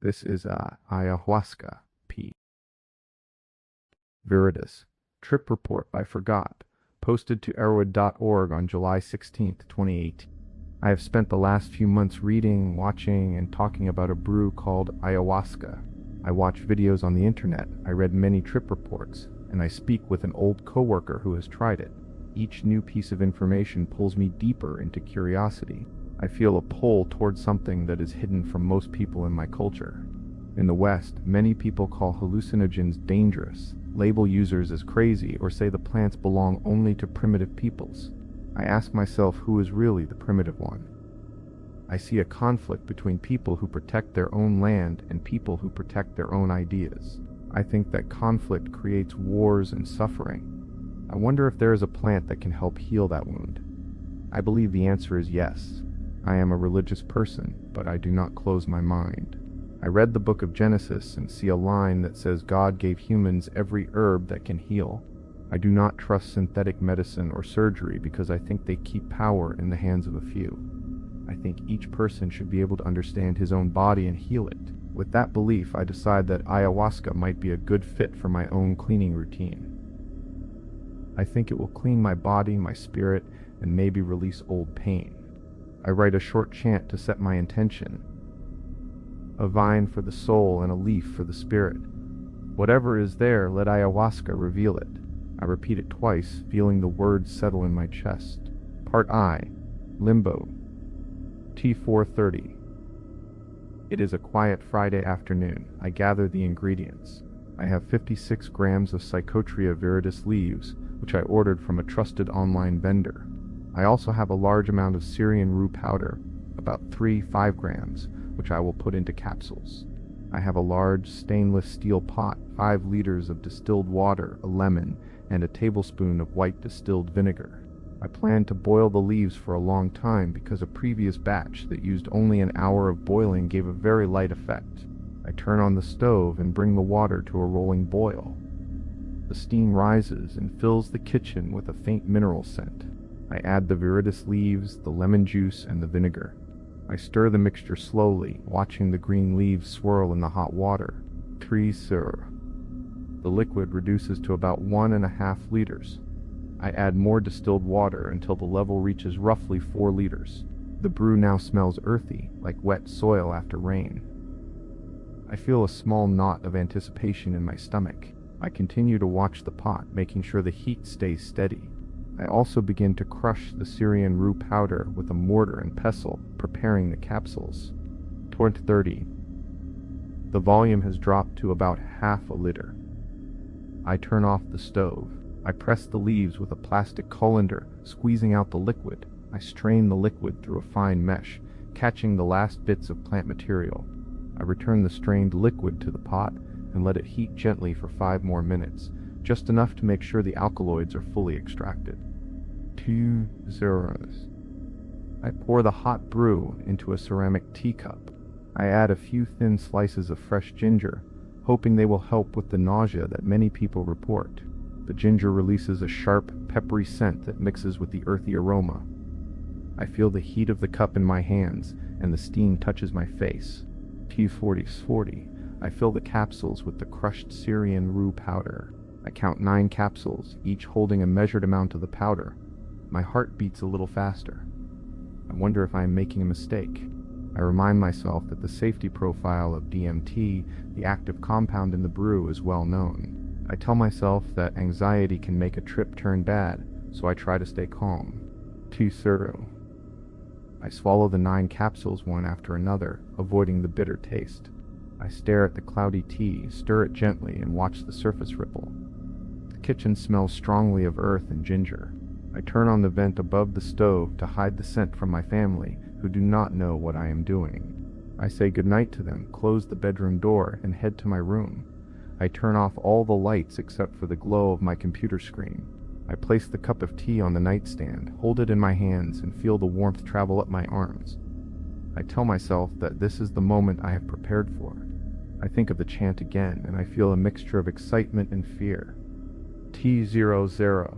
This is Ayahuasca, P. Viridis. Trip report by Forgot, posted to erowid.org on July 16th, 2018. I have spent the last few months reading, watching, and talking about a brew called Ayahuasca. I watch videos on the internet, I read many trip reports, and I speak with an old coworker who has tried it. Each new piece of information pulls me deeper into curiosity. I feel a pull towards something that is hidden from most people in my culture. In the West, many people call hallucinogens dangerous, label users as crazy, or say the plants belong only to primitive peoples. I ask myself who is really the primitive one. I see a conflict between people who protect their own land and people who protect their own ideas. I think that conflict creates wars and suffering. I wonder if there is a plant that can help heal that wound. I believe the answer is yes. I am a religious person, but I do not close my mind. I read the book of Genesis and see a line that says God gave humans every herb that can heal. I do not trust synthetic medicine or surgery because I think they keep power in the hands of a few. I think each person should be able to understand his own body and heal it. With that belief, I decide that ayahuasca might be a good fit for my own cleaning routine. I think it will clean my body, my spirit, and maybe release old pain. I write a short chant to set my intention. A vine for the soul and a leaf for the spirit. Whatever is there, let ayahuasca reveal it. I repeat it twice, feeling the words settle in my chest. Part I, Limbo, T430. It is a quiet Friday afternoon. I gather the ingredients. I have 56 grams of Psychotria viridis leaves, which I ordered from a trusted online vendor. I also have a large amount of Syrian rue powder, about 5 grams, which I will put into capsules. I have a large stainless steel pot, 5 liters of distilled water, a lemon, and a tablespoon of white distilled vinegar. I plan to boil the leaves for a long time because a previous batch that used only an hour of boiling gave a very light effect. I turn on the stove and bring the water to a rolling boil. The steam rises and fills the kitchen with a faint mineral scent. I add the viridis leaves, the lemon juice, and the vinegar. I stir the mixture slowly, watching the green leaves swirl in the hot water. 3 sur. The liquid reduces to about 1.5 liters. I add more distilled water until the level reaches roughly 4 liters. The brew now smells earthy, like wet soil after rain. I feel a small knot of anticipation in my stomach. I continue to watch the pot, making sure the heat stays steady. I also begin to crush the Syrian rue powder with a mortar and pestle, preparing the capsules. Torrent 30. The volume has dropped to about half a liter. I turn off the stove. I press the leaves with a plastic colander, squeezing out the liquid. I strain the liquid through a fine mesh, catching the last bits of plant material. I return the strained liquid to the pot and let it heat gently for 5 more minutes, just enough to make sure the alkaloids are fully extracted. 2 zeros. I pour the hot brew into a ceramic teacup. I add a few thin slices of fresh ginger, hoping they will help with the nausea that many people report. The ginger releases a sharp, peppery scent that mixes with the earthy aroma. I feel the heat of the cup in my hands, and the steam touches my face. T40. I fill the capsules with the crushed Syrian rue powder. I count 9 capsules, each holding a measured amount of the powder. My heart beats a little faster. I wonder if I am making a mistake. I remind myself that the safety profile of DMT, the active compound in the brew, is well known. I tell myself that anxiety can make a trip turn bad, so I try to stay calm. 2 suru. I swallow the 9 capsules one after another, avoiding the bitter taste. I stare at the cloudy tea, stir it gently, and watch the surface ripple. The kitchen smells strongly of earth and ginger. I turn on the vent above the stove to hide the scent from my family, who do not know what I am doing. I say goodnight to them, close the bedroom door, and head to my room. I turn off all the lights except for the glow of my computer screen. I place the cup of tea on the nightstand, hold it in my hands, and feel the warmth travel up my arms. I tell myself that this is the moment I have prepared for. I think of the chant again, and I feel a mixture of excitement and fear. T00.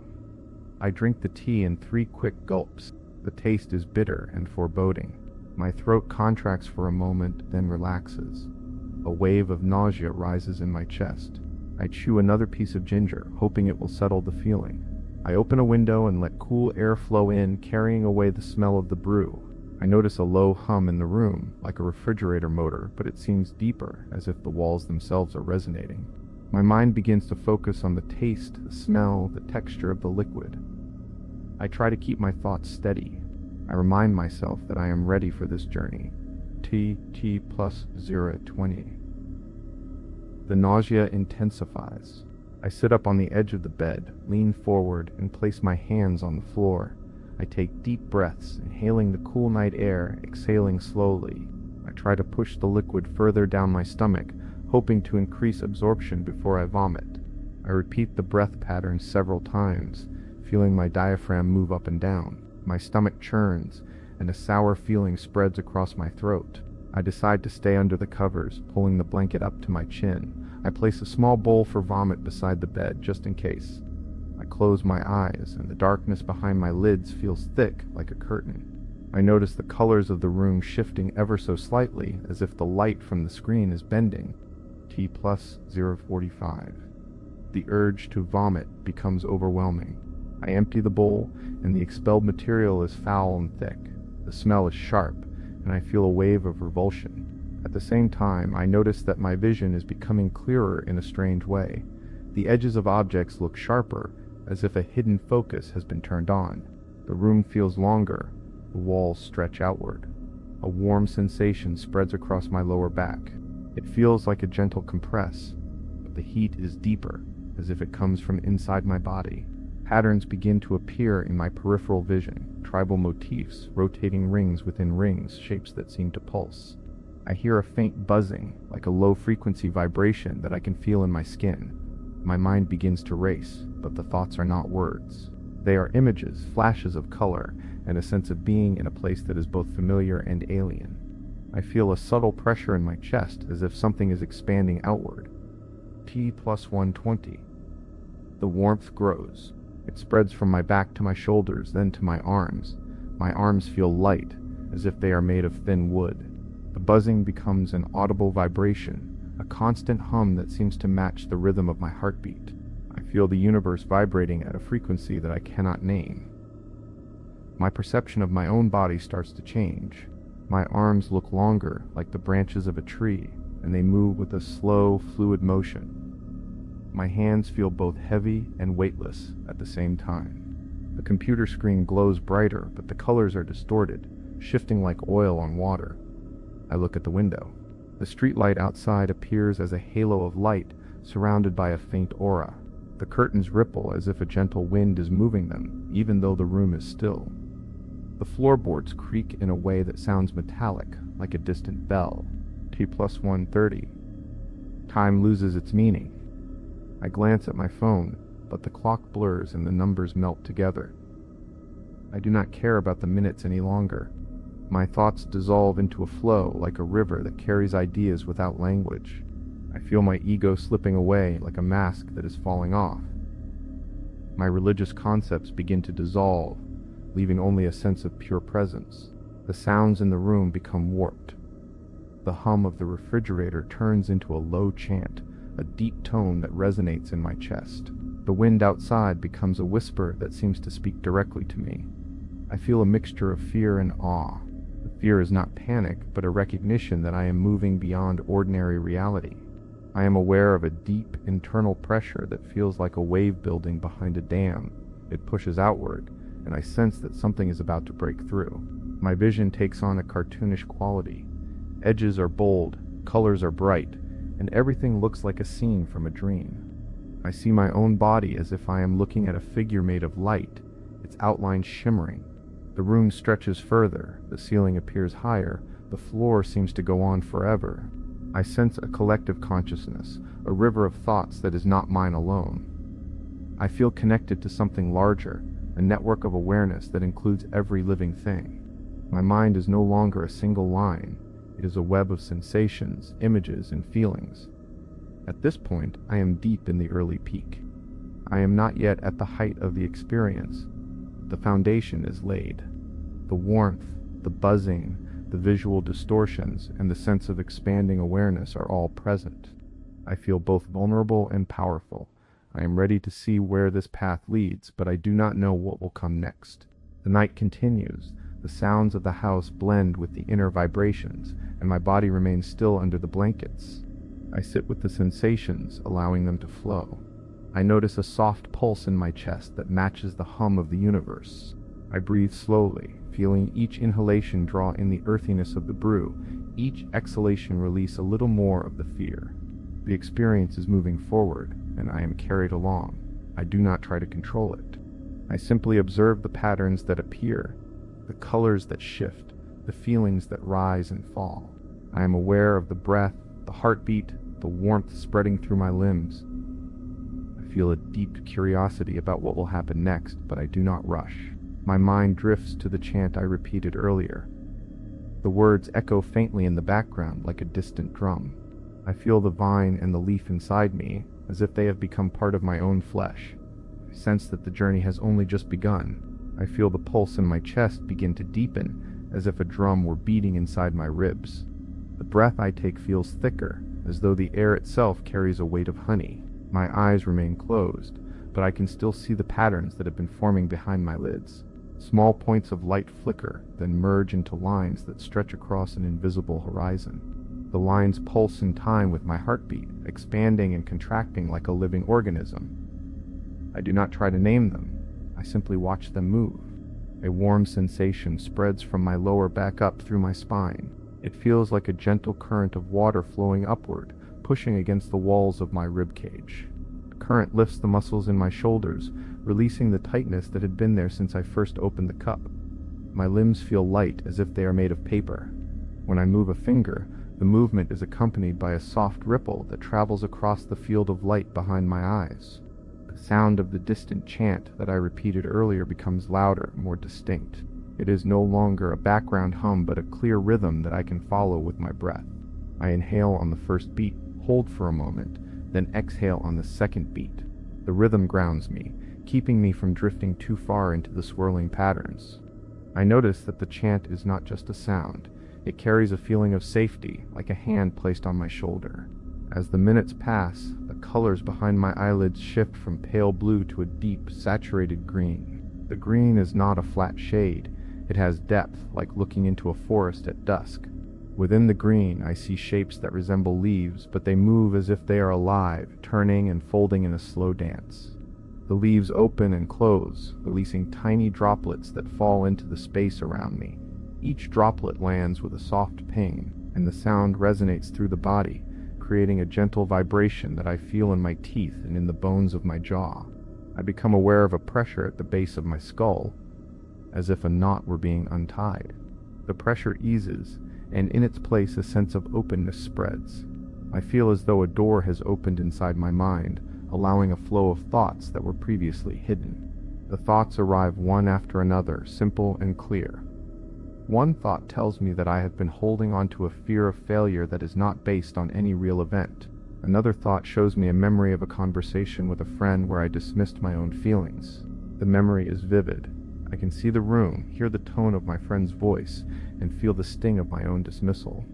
I drink the tea in 3 quick gulps. The taste is bitter and foreboding. My throat contracts for a moment, then relaxes. A wave of nausea rises in my chest. I chew another piece of ginger, hoping it will settle the feeling. I open a window and let cool air flow in, carrying away the smell of the brew. I notice a low hum in the room, like a refrigerator motor, but it seems deeper, as if the walls themselves are resonating. My mind begins to focus on the taste, the smell, the texture of the liquid. I try to keep my thoughts steady. I remind myself that I am ready for this journey. T plus 020. The nausea intensifies. I sit up on the edge of the bed, lean forward, and place my hands on the floor. I take deep breaths, inhaling the cool night air, exhaling slowly. I try to push the liquid further down my stomach, hoping to increase absorption before I vomit. I repeat the breath pattern several times, feeling my diaphragm move up and down. My stomach churns, and a sour feeling spreads across my throat. I decide to stay under the covers, pulling the blanket up to my chin. I place a small bowl for vomit beside the bed, just in case. I close my eyes, and the darkness behind my lids feels thick, like a curtain. I notice the colors of the room shifting ever so slightly, as if the light from the screen is bending. T plus 045. The urge to vomit becomes overwhelming. I empty the bowl, and the expelled material is foul and thick. The smell is sharp, and I feel a wave of revulsion. At the same time, I notice that my vision is becoming clearer in a strange way. The edges of objects look sharper, as if a hidden focus has been turned on. The room feels longer. The walls stretch outward. A warm sensation spreads across my lower back. It feels like a gentle compress, but the heat is deeper, as if it comes from inside my body. Patterns begin to appear in my peripheral vision, tribal motifs, rotating rings within rings, shapes that seem to pulse. I hear a faint buzzing, like a low-frequency vibration that I can feel in my skin. My mind begins to race, but the thoughts are not words. They are images, flashes of color, and a sense of being in a place that is both familiar and alien. I feel a subtle pressure in my chest, as if something is expanding outward. T plus 120. The warmth grows. It spreads from my back to my shoulders, then to my arms. My arms feel light, as if they are made of thin wood. The buzzing becomes an audible vibration, a constant hum that seems to match the rhythm of my heartbeat. I feel the universe vibrating at a frequency that I cannot name. My perception of my own body starts to change. My arms look longer, like the branches of a tree, and they move with a slow, fluid motion. My hands feel both heavy and weightless at the same time. The computer screen glows brighter, but the colors are distorted, shifting like oil on water. I look at the window. The streetlight outside appears as a halo of light surrounded by a faint aura. The curtains ripple as if a gentle wind is moving them, even though the room is still. The floorboards creak in a way that sounds metallic, like a distant bell. T plus 130. Time loses its meaning. I glance at my phone, but the clock blurs and the numbers melt together. I do not care about the minutes any longer. My thoughts dissolve into a flow like a river that carries ideas without language. I feel my ego slipping away like a mask that is falling off. My religious concepts begin to dissolve, leaving only a sense of pure presence. The sounds in the room become warped. The hum of the refrigerator turns into a low chant, a deep tone that resonates in my chest. The wind outside becomes a whisper that seems to speak directly to me. I feel a mixture of fear and awe. The fear is not panic, but a recognition that I am moving beyond ordinary reality. I am aware of a deep internal pressure that feels like a wave building behind a dam. It pushes outward, and I sense that something is about to break through. My vision takes on a cartoonish quality. Edges are bold, colors are bright, and everything looks like a scene from a dream. I see my own body as if I am looking at a figure made of light, its outline shimmering. The room stretches further, the ceiling appears higher, the floor seems to go on forever. I sense a collective consciousness, a river of thoughts that is not mine alone. I feel connected to something larger, a network of awareness that includes every living thing. My mind is no longer a single line. It is a web of sensations, images, and feelings. At this point, I am deep in the early peak. I am not yet at the height of the experience. The foundation is laid. The warmth, the buzzing, The visual distortions and the sense of expanding awareness are all present. I feel both vulnerable and powerful. I am ready to see where this path leads, but I do not know what will come next. The night continues. The sounds of the house blend with the inner vibrations, and my body remains still under the blankets. I sit with the sensations, allowing them to flow. I notice a soft pulse in my chest that matches the hum of the universe. I breathe slowly, feeling each inhalation draw in the earthiness of the brew, each exhalation release a little more of the fear. The experience is moving forward, and I am carried along. I do not try to control it. I simply observe the patterns that appear, the colors that shift, the feelings that rise and fall. I am aware of the breath, the heartbeat, the warmth spreading through my limbs. I feel a deep curiosity about what will happen next, but I do not rush. My mind drifts to the chant I repeated earlier. The words echo faintly in the background like a distant drum. I feel the vine and the leaf inside me, as if they have become part of my own flesh. I sense that the journey has only just begun. I feel the pulse in my chest begin to deepen, as if a drum were beating inside my ribs. The breath I take feels thicker, as though the air itself carries a weight of honey. My eyes remain closed, but I can still see the patterns that have been forming behind my lids. Small points of light flicker, then merge into lines that stretch across an invisible horizon. The lines pulse in time with my heartbeat, expanding and contracting like a living organism. I do not try to name them. I simply watch them move. A warm sensation spreads from my lower back up through my spine. It feels like a gentle current of water flowing upward, pushing against the walls of my rib cage. The current lifts the muscles in my shoulders, releasing the tightness that had been there since I first opened the cup. My limbs feel light, as if they are made of paper. When I move a finger, the movement is accompanied by a soft ripple that travels across the field of light behind my eyes. The sound of the distant chant that I repeated earlier becomes louder, more distinct. It is no longer a background hum, but a clear rhythm that I can follow with my breath. I inhale on the first beat, hold for a moment, then exhale on the second beat. The rhythm grounds me, keeping me from drifting too far into the swirling patterns. I notice that the chant is not just a sound. It carries a feeling of safety, like a hand placed on my shoulder. As the minutes pass, the colors behind my eyelids shift from pale blue to a deep, saturated green. The green is not a flat shade. It has depth, like looking into a forest at dusk. Within the green, I see shapes that resemble leaves, but they move as if they are alive, turning and folding in a slow dance. The leaves open and close, releasing tiny droplets that fall into the space around me. Each droplet lands with a soft ping, and the sound resonates through the body, creating a gentle vibration that I feel in my teeth and in the bones of my jaw. I become aware of a pressure at the base of my skull, as if a knot were being untied. The pressure eases, and in its place a sense of openness spreads. I feel as though a door has opened inside my mind, allowing a flow of thoughts that were previously hidden. The thoughts arrive one after another, simple and clear. One thought tells me that I have been holding on to a fear of failure that is not based on any real event. Another thought shows me a memory of a conversation with a friend where I dismissed my own feelings. The memory is vivid. I can see the room, hear the tone of my friend's voice, and feel the sting of my own dismissal.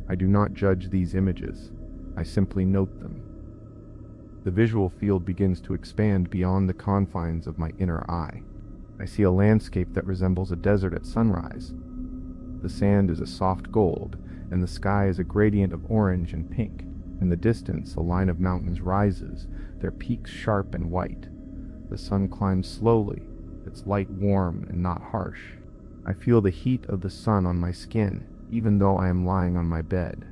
I do not judge these images. I simply note them. The visual field begins to expand beyond the confines of my inner eye. I see a landscape that resembles a desert at sunrise. The sand is a soft gold, and the sky is a gradient of orange and pink. In the distance, a line of mountains rises, their peaks sharp and white. The sun climbs slowly, its light warm and not harsh. I feel the heat of the sun on my skin, even though I am lying on my bed.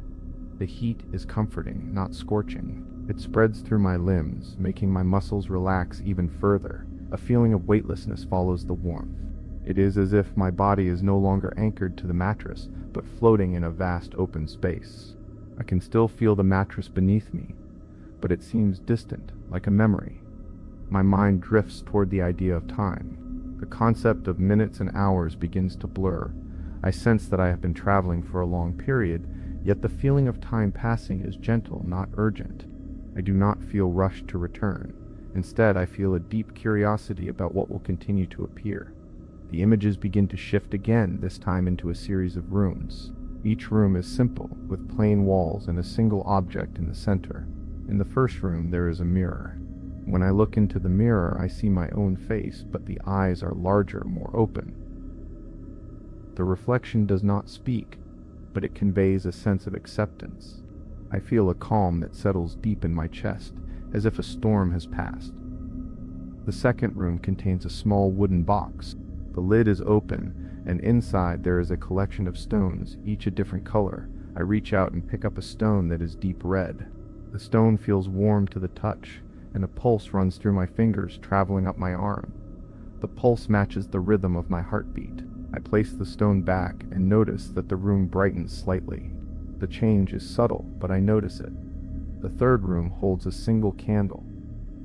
The heat is comforting, not scorching. It spreads through my limbs, making my muscles relax even further. A feeling of weightlessness follows the warmth. It is as if my body is no longer anchored to the mattress, but floating in a vast open space. I can still feel the mattress beneath me, but it seems distant, like a memory. My mind drifts toward the idea of time. The concept of minutes and hours begins to blur. I sense that I have been traveling for a long period, yet the feeling of time passing is gentle, not urgent. I do not feel rushed to return. Instead, I feel a deep curiosity about what will continue to appear. The images begin to shift again, this time into a series of rooms. Each room is simple, with plain walls and a single object in the center. In the first room, there is a mirror. When I look into the mirror, I see my own face, but the eyes are larger, more open. The reflection does not speak, but it conveys a sense of acceptance. I feel a calm that settles deep in my chest, as if a storm has passed. The second room contains a small wooden box. The lid is open, and inside there is a collection of stones, each a different color. I reach out and pick up a stone that is deep red. The stone feels warm to the touch, and a pulse runs through my fingers, traveling up my arm. The pulse matches the rhythm of my heartbeat. I place the stone back and notice that the room brightens slightly. The change is subtle, but I notice it. The third room holds a single candle.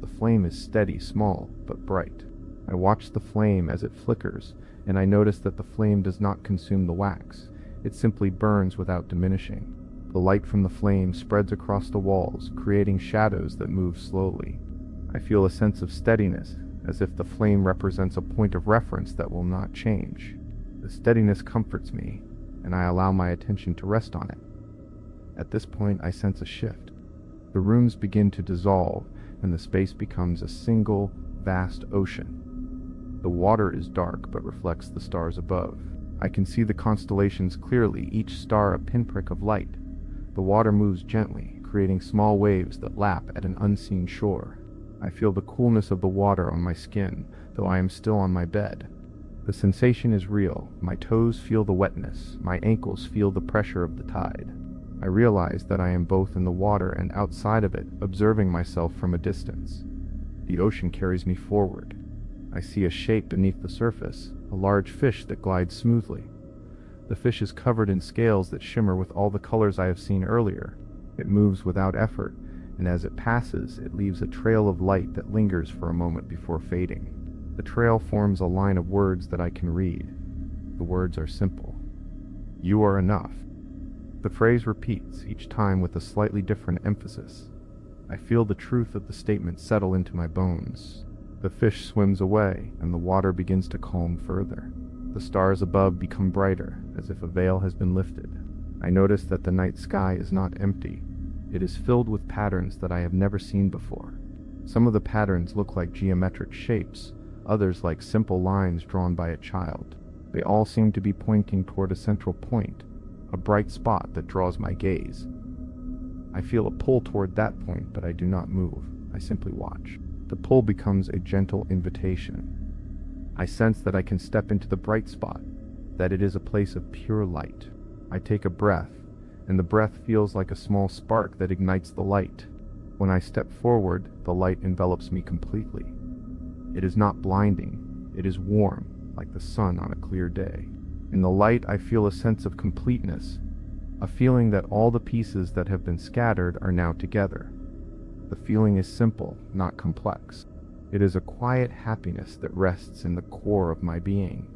The flame is steady, small, but bright. I watch the flame as it flickers, and I notice that the flame does not consume the wax. It simply burns without diminishing. The light from the flame spreads across the walls, creating shadows that move slowly. I feel a sense of steadiness, as if the flame represents a point of reference that will not change. The steadiness comforts me, and I allow my attention to rest on it. At this point, I sense a shift. The rooms begin to dissolve, and the space becomes a single, vast ocean. The water is dark, but reflects the stars above. I can see the constellations clearly, each star a pinprick of light. The water moves gently, creating small waves that lap at an unseen shore. I feel the coolness of the water on my skin, though I am still on my bed. The sensation is real. My toes feel the wetness. My ankles feel the pressure of the tide. I realize that I am both in the water and outside of it, observing myself from a distance. The ocean carries me forward. I see a shape beneath the surface, a large fish that glides smoothly. The fish is covered in scales that shimmer with all the colors I have seen earlier. It moves without effort, and as it passes, it leaves a trail of light that lingers for a moment before fading. The trail forms a line of words that I can read. The words are simple. You are enough. The phrase repeats, each time with a slightly different emphasis. I feel the truth of the statement settle into my bones. The fish swims away, and the water begins to calm further. The stars above become brighter, as if a veil has been lifted. I notice that the night sky is not empty. It is filled with patterns that I have never seen before. Some of the patterns look like geometric shapes, others like simple lines drawn by a child. They all seem to be pointing toward a central point, a bright spot that draws my gaze. I feel a pull toward that point, but I do not move. I simply watch. The pull becomes a gentle invitation. I sense that I can step into the bright spot, that it is a place of pure light. I take a breath, and the breath feels like a small spark that ignites the light. When I step forward, the light envelops me completely. It is not blinding, it is warm, like the sun on a clear day. In the light, I feel a sense of completeness, a feeling that all the pieces that have been scattered are now together. The feeling is simple, not complex. It is a quiet happiness that rests in the core of my being.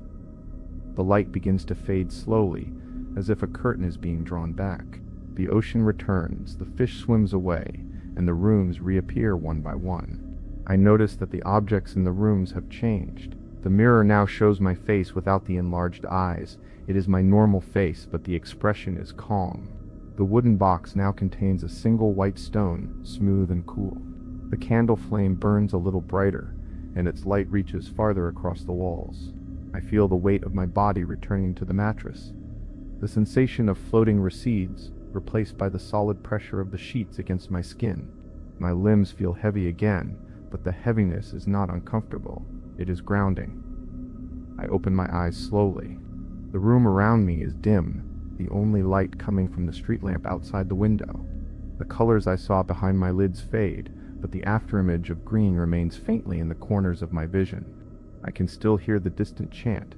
The light begins to fade slowly, as if a curtain is being drawn back. The ocean returns, the fish swims away, and the rooms reappear one by one. I notice that the objects in the rooms have changed. The mirror now shows my face without the enlarged eyes. It is my normal face, but the expression is calm. The wooden box now contains a single white stone, smooth and cool. The candle flame burns a little brighter, and its light reaches farther across the walls. I feel the weight of my body returning to the mattress. The sensation of floating recedes, replaced by the solid pressure of the sheets against my skin. My limbs feel heavy again, but the heaviness is not uncomfortable. It is grounding. I open my eyes slowly. The room around me is dim, the only light coming from the street lamp outside the window. The colors I saw behind my lids fade, but the afterimage of green remains faintly in the corners of my vision. I can still hear the distant chant,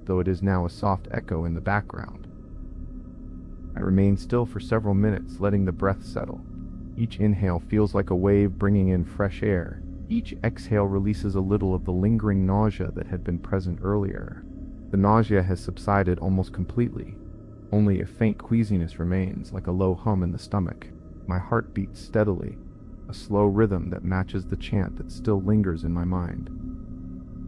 though it is now a soft echo in the background. I remain still for several minutes, letting the breath settle. Each inhale feels like a wave bringing in fresh air. Each exhale releases a little of the lingering nausea that had been present earlier. The nausea has subsided almost completely. Only a faint queasiness remains, like a low hum in the stomach. My heart beats steadily, a slow rhythm that matches the chant that still lingers in my mind.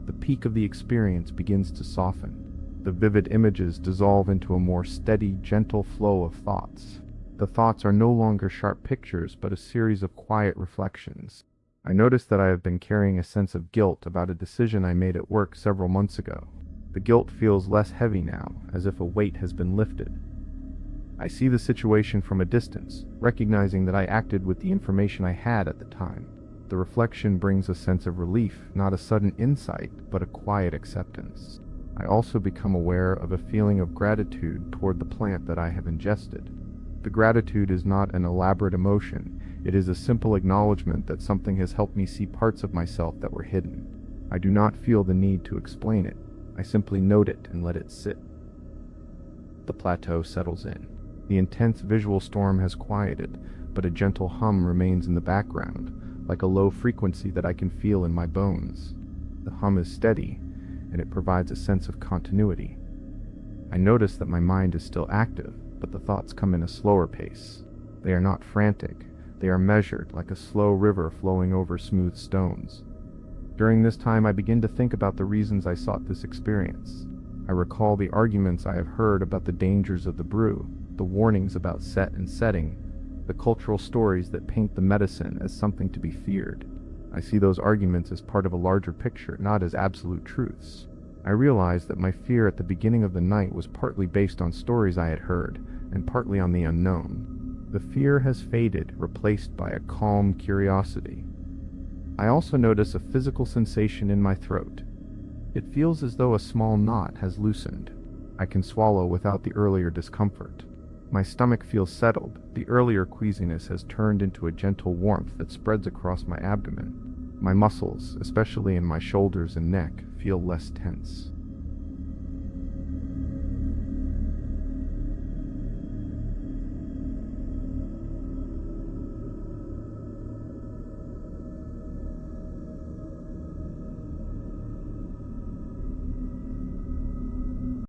The peak of the experience begins to soften. The vivid images dissolve into a more steady, gentle flow of thoughts. The thoughts are no longer sharp pictures, but a series of quiet reflections. I notice that I have been carrying a sense of guilt about a decision I made at work several months ago. The guilt feels less heavy now, as if a weight has been lifted. I see the situation from a distance, recognizing that I acted with the information I had at the time. The reflection brings a sense of relief, not a sudden insight, but a quiet acceptance. I also become aware of a feeling of gratitude toward the plant that I have ingested. The gratitude is not an elaborate emotion. It is a simple acknowledgement that something has helped me see parts of myself that were hidden. I do not feel the need to explain it. I simply note it and let it sit. The plateau settles in. The intense visual storm has quieted, but a gentle hum remains in the background, like a low frequency that I can feel in my bones. The hum is steady, and it provides a sense of continuity. I notice that my mind is still active, but the thoughts come in a slower pace. They are not frantic. They are measured, like a slow river flowing over smooth stones. During this time, I begin to think about the reasons I sought this experience. I recall the arguments I have heard about the dangers of the brew, the warnings about set and setting, the cultural stories that paint the medicine as something to be feared. I see those arguments as part of a larger picture, not as absolute truths. I realized that my fear at the beginning of the night was partly based on stories I had heard, and partly on the unknown. The fear has faded, replaced by a calm curiosity. I also notice a physical sensation in my throat. It feels as though a small knot has loosened. I can swallow without the earlier discomfort. My stomach feels settled. The earlier queasiness has turned into a gentle warmth that spreads across my abdomen. My muscles, especially in my shoulders and neck, feel less tense.